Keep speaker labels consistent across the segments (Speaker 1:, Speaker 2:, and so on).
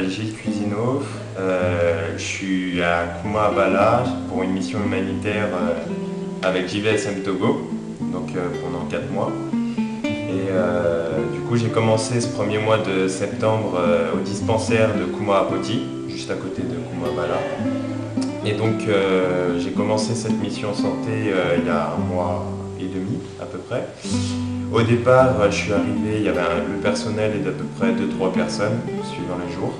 Speaker 1: m'appelle Gilles Cuisineau. Je suis à Kouma-Abala pour une mission humanitaire avec JVSM Togo, donc pendant 4 mois. Et du coup, j'ai commencé ce premier mois de septembre au dispensaire de Kouma-Apoti, juste à côté de Kouma-Abala. Et donc, j'ai commencé cette mission santé il y a 1 mois et demi à peu près. Au départ, je suis arrivé, il y avait le personnel est d'à peu près 2-3 personnes suivant les jours.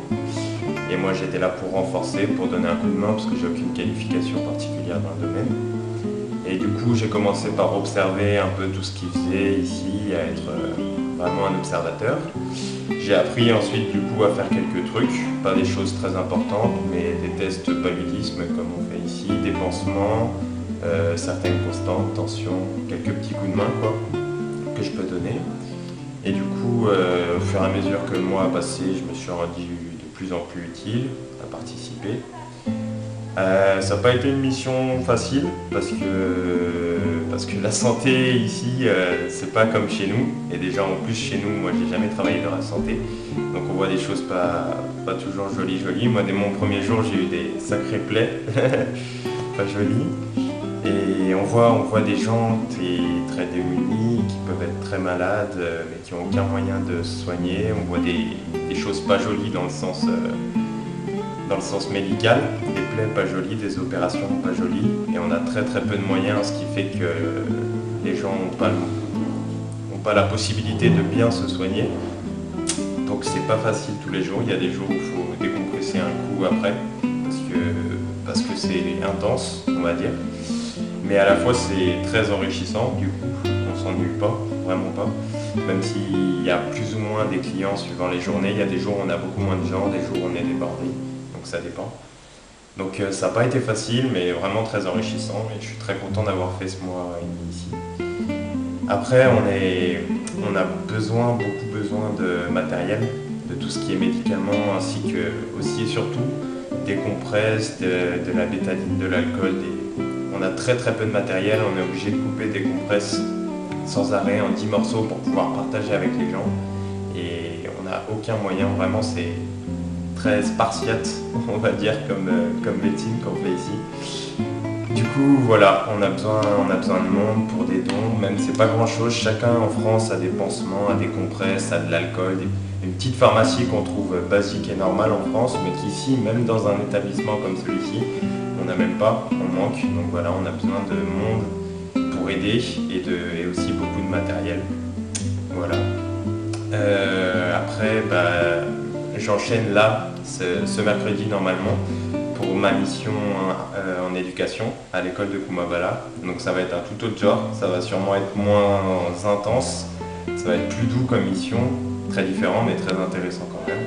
Speaker 1: Et moi, j'étais là pour renforcer, pour donner un coup de main, parce que j'ai aucune qualification particulière dans le domaine. Et du coup, j'ai commencé par observer un peu tout ce qu'ils faisaient ici, à être vraiment un observateur. J'ai appris ensuite du coup à faire quelques trucs, pas des choses très importantes, mais des tests paludisme comme on fait ici, des pansements, certaines constantes, tension, quelques petits coups de main quoi, que je peux donner. Et du coup, au fur et à mesure que le mois a passé, je me suis rendu de plus en plus utile à participer. Ça n'a pas été une mission facile parce que la santé ici, c'est pas comme chez nous. Et déjà en plus chez nous, moi j'ai jamais travaillé dans la santé. Donc on voit des choses pas toujours jolies. Moi dès mon premier jour, j'ai eu des sacrés plaies, pas jolies. Et on voit des gens très démunis, qui peuvent être très malades, mais qui n'ont aucun moyen de se soigner. On voit des choses pas jolies dans le sens médical, des plaies pas jolies, des opérations pas jolies, et on a très peu de moyens, ce qui fait que les gens n'ont pas la possibilité de bien se soigner. Donc c'est pas facile tous les jours, il y a des jours où il faut décompresser un coup après, parce que c'est intense, on va dire. Mais à la fois c'est très enrichissant, du coup on s'ennuie pas, vraiment pas. Même s'il y a plus ou moins des clients suivant les journées, il y a des jours où on a beaucoup moins de gens, des jours où on est débordé. Ça dépend. Donc ça n'a pas été facile, mais vraiment très enrichissant, et je suis très content d'avoir fait ce mois et demi ici. Après, on a beaucoup besoin de matériel, de tout ce qui est médicaments, ainsi que aussi et surtout des compresses, de la bétadine, de l'alcool. On a très peu de matériel, on est obligé de couper des compresses sans arrêt en 10 morceaux pour pouvoir partager avec les gens. Et on n'a aucun moyen, vraiment c'est très spartiate, on va dire, comme médecine qu'on fait ici. Du coup, voilà, on a besoin de monde pour des dons, même c'est pas grand chose. Chacun en France a des pansements, a des compresses, a de l'alcool, une petite pharmacie qu'on trouve basique et normale en France, mais qu'ici, même dans un établissement comme celui-ci, on n'a même pas, on manque. Donc voilà, on a besoin de monde pour aider et aussi beaucoup de matériel. Voilà. Après, j'enchaîne là, ce mercredi normalement, pour ma mission en éducation à l'école de Kouma-Abala. Donc ça va être un tout autre genre, ça va sûrement être moins intense, ça va être plus doux comme mission, très différent mais très intéressant quand même.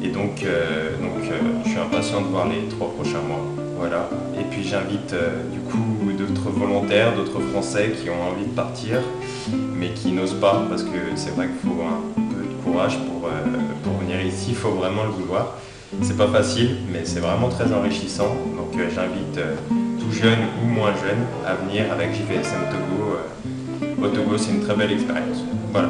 Speaker 1: Et donc, je suis impatient de voir les 3 prochains mois. Voilà. Et puis j'invite du coup d'autres volontaires, d'autres Français qui ont envie de partir, mais qui n'osent pas, parce que c'est vrai qu'il faut un peu de courage pour venir ici, il faut vraiment le vouloir. C'est pas facile, mais c'est vraiment très enrichissant. Donc j'invite tout jeune ou moins jeune à venir avec JVSM Togo. Au Togo, c'est une très belle expérience. Voilà.